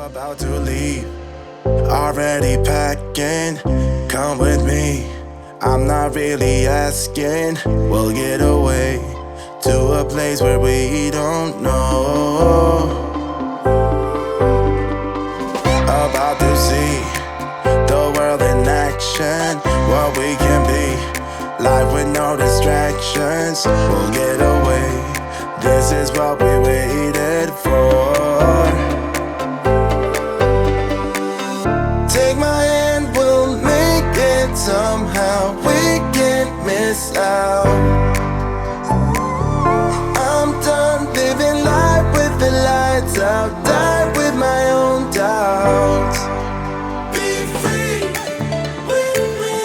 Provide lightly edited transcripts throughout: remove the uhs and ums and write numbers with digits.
About to leave, already packing. Come with me, I'm not really asking. We'll get away to a place where we don't know. About to see the world in action, what we can be, life with no distractions. We'll get away, this is what we waited for. Take my hand, we'll make it somehow. We can't miss out. I'm done living life with the lights out. Die with my own doubts. Be free with me.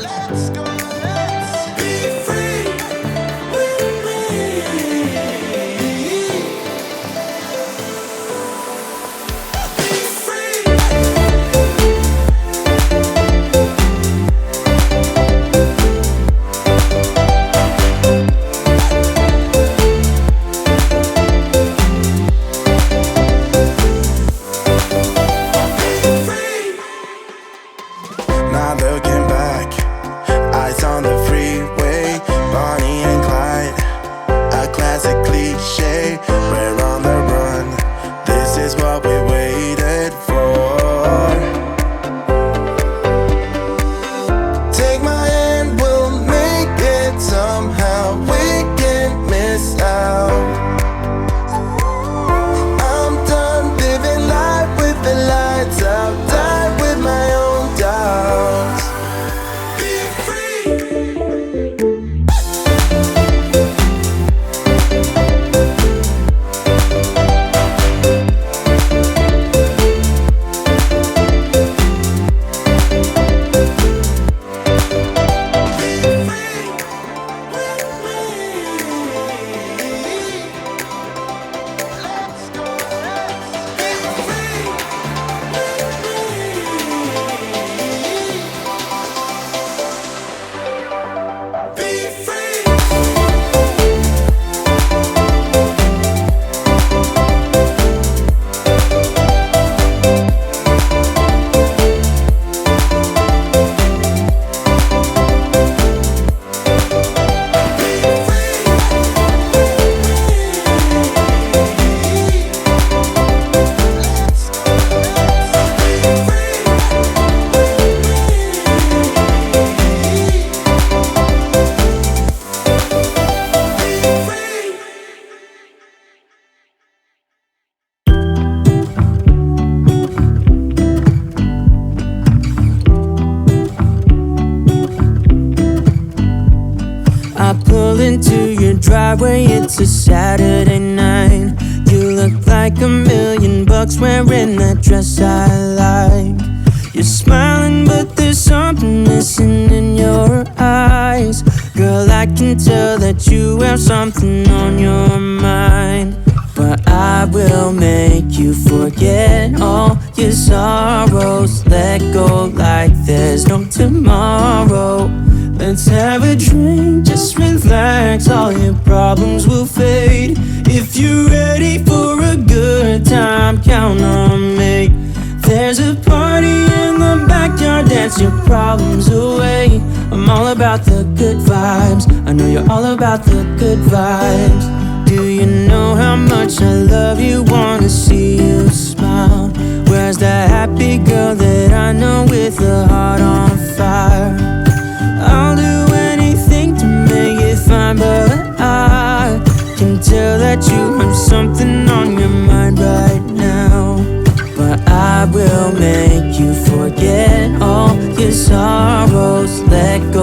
Let's go, let's be free with me. Not looking back, eyes on the freeway, Bonnie and Clyde, a classic cliche. We're on the run, this is what we waited for. Take my hand, we'll make it somehow. We can't miss out. I'm done living life with the lights out. Die with my own doubts. Be free. I pull into your driveway, it's a Saturday night. You look like $1,000,000 wearing that dress I like. You're smiling but there's something missing in your eyes. Girl, I can tell that you have something on your mind. But I will make you forget all your sorrows. Let go like there's no tomorrow. Let's have a drink, just relax, all your problems will fade. If you're ready for a good time, count on me. There's a party in the backyard, dance your problems away. I'm all about the good vibes, I know you're all about the good vibes. Do you know how much I love you, wanna see you smile? Where's the happy girl that I know with a heart on fire? I'll do anything to make it fine, but I can tell that you have something on your mind right now. But I will make you forget all your sorrows. Let go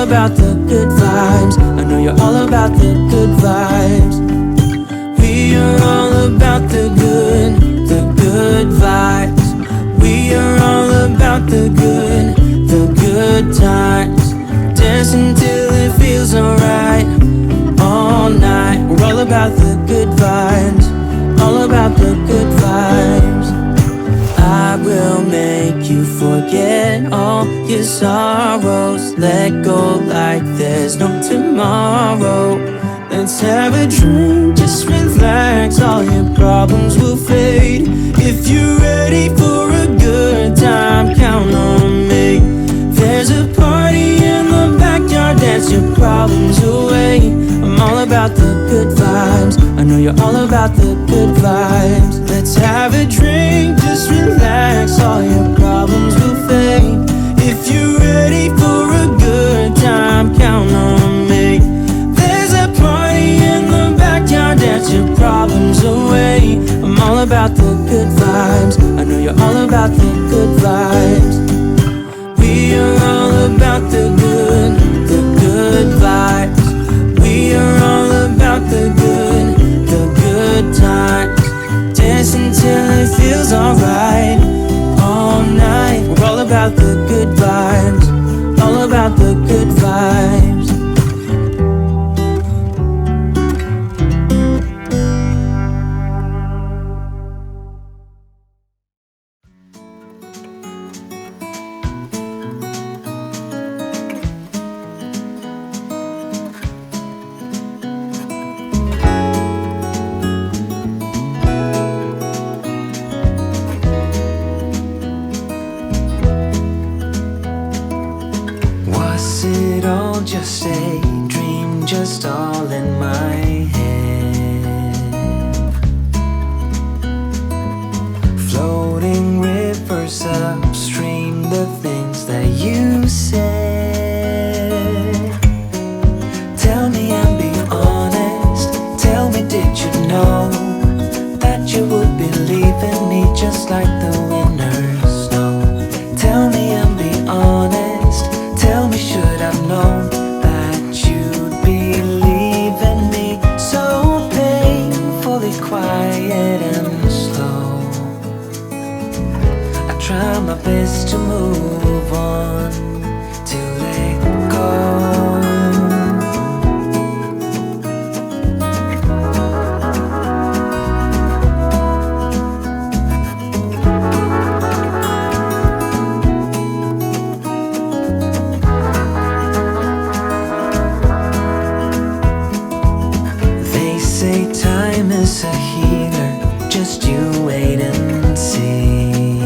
about the good vibes. I know you're all about the good vibes. We are all about the good vibes. We are all about the good times. Dancing till it feels alright. All night, we're all about the good vibes. All about the good vibes. I will make you forget all your sorrows. Let go like there's no tomorrow. Let's have a drink, just relax. All your problems will fade. If you're ready for a good time, count on me. There's a party in the backyard, dance your problems away. I'm all about the good vibes. I know you're all about the good vibes. Let's have a drink, just relax. All your problems will fade. If you're ready for a good time, count on me. There's a party in the backyard, dance your problems away. I'm all about the good vibes. I know you're all about the good vibes. We are all about the good vibes. We are all about the good times. Dancing till it feels alright. All night, we're all about the good vibes. All about the good vibes. Was it all just a dream, just all in my head? Floating rivers upstream, the things that you said. Tell me and be honest. Tell me, did you know that you would be leaving me just like the winners know? Tell me and be honest. Tell me, should I've known that you'd be leaving me so painfully quiet and slow? I try my best to move on, to let go. Time is a healer, just you wait and see.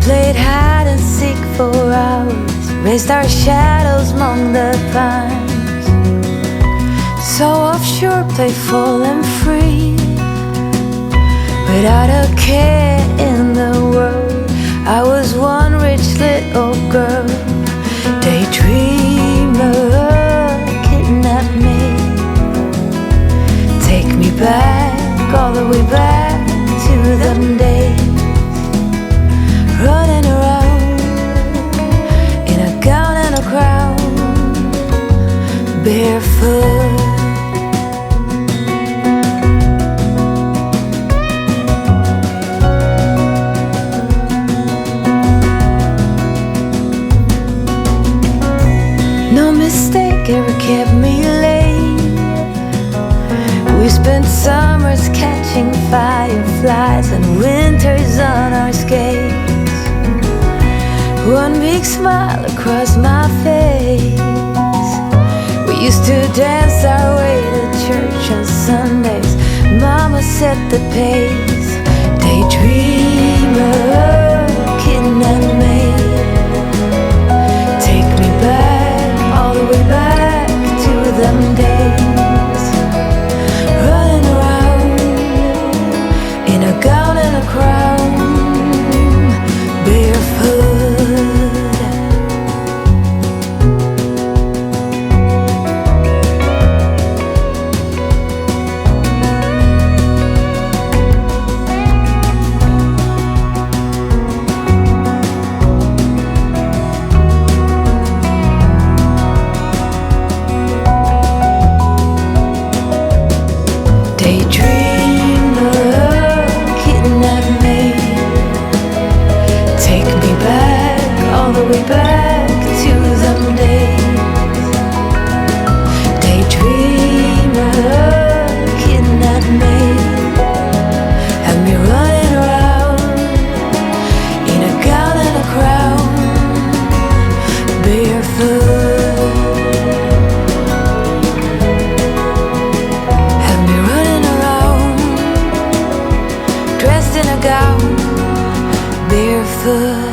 played hide and seek for hours, raised our shadows among the pines. So offshore, playful and free, without a care in the world. I was one rich little girl, daydreamer, kidnap me. Take me back, all the way back to them days, running around in a gown and a crown, barefoot. No mistake ever kept me late. We spent summers catching fireflies and winters on our skates. One big smile across my face. We used to dance our way to church on Sundays. Mama set the pace. Daydreamer, kidnap me. Take me back, all the way back to them days, running around in a gown and a crown, barefoot. Way back to them days, daydreamer, kidnap me, have me running around in a gown and a crown, barefoot. Have me running around, dressed in a gown, barefoot.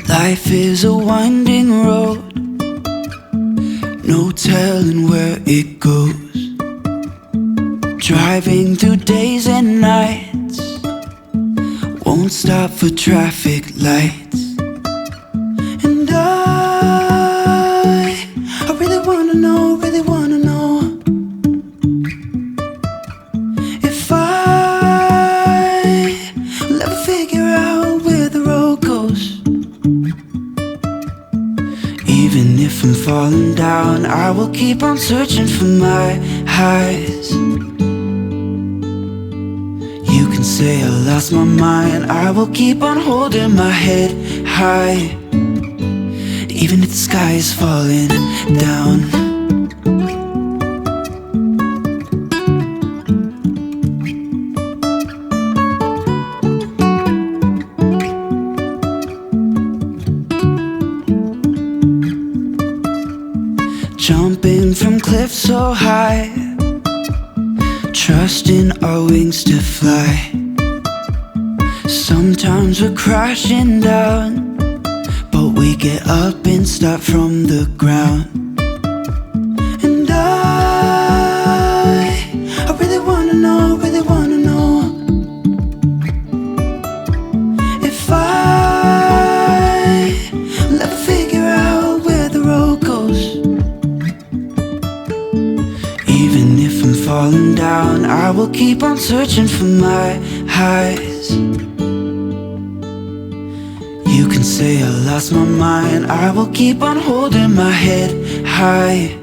Life is a winding road, no telling where it goes. Driving through days and nights, won't stop for traffic lights. And I really wanna know, if I will ever figure out where the road goes. Even if I'm falling down, I will keep on searching for my highs. You can say I lost my mind, I will keep on holding my head high, even if the sky is falling down. Jumping from cliffs so high, trusting our wings to fly. Sometimes we're crashing down, but we get up and start from the ground. And I really wanna know, if I will ever figure out where the road goes. Even if I'm falling down, I will keep on searching for my highs. You can say I lost my mind, I will keep on holding my head high,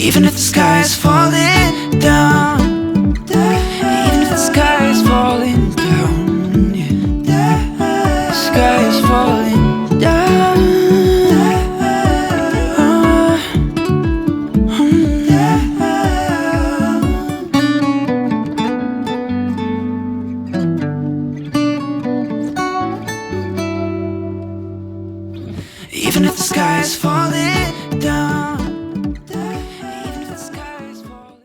even if the sky is falling down. Even if the sky is falling down, yeah. The sky is falling down. Even if the sky is falling down. Even if the sky is falling.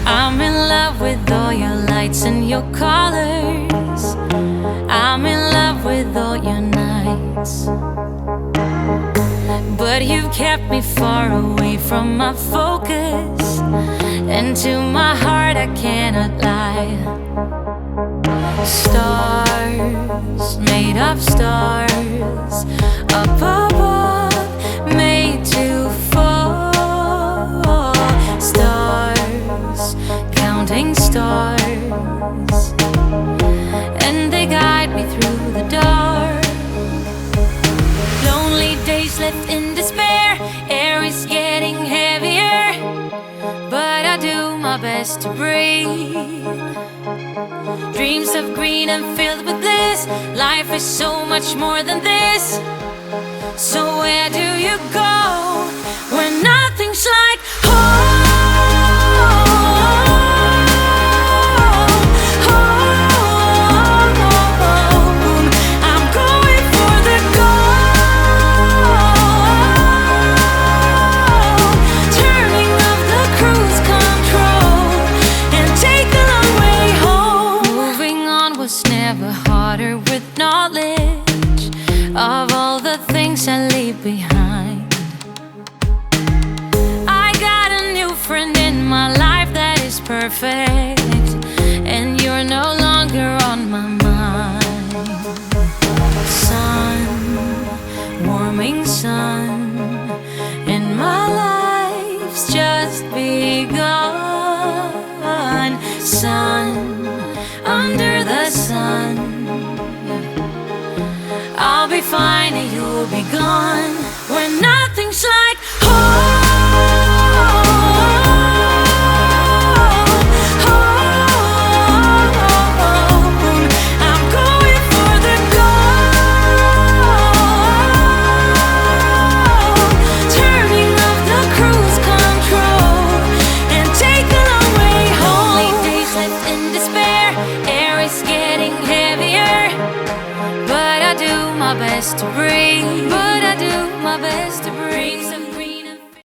I'm in love with all your lights and your colors. I'm in love with all your nights. But you've kept me far away from my focus, and to my heart I cannot lie. Stars, made of stars, up above, made to fall. Stars, counting stars, and they guide me through the dark. Lonely days left in despair, air is getting heavier, but I do my best to breathe. Dreams of green and filled with bliss. Life is so much more than this. So where do you go when nothing's like home? I'm going for the gold, turning off the cruise control and take the long way home. Moving on was never harder with knowledge of all the things I leave behind. I got a new friend in my life that is perfect, and you're no longer on my mind. Sun, warming sun, and my life's just begun. Sun, under the sun, I'll be fine and you'll be gone when nothing's like home. I'm going for the gold, turning off the cruise control and take the long way home. Lonely days left in despair, air is getting heavier, but I do my best to breathe. But I do my best to breathe.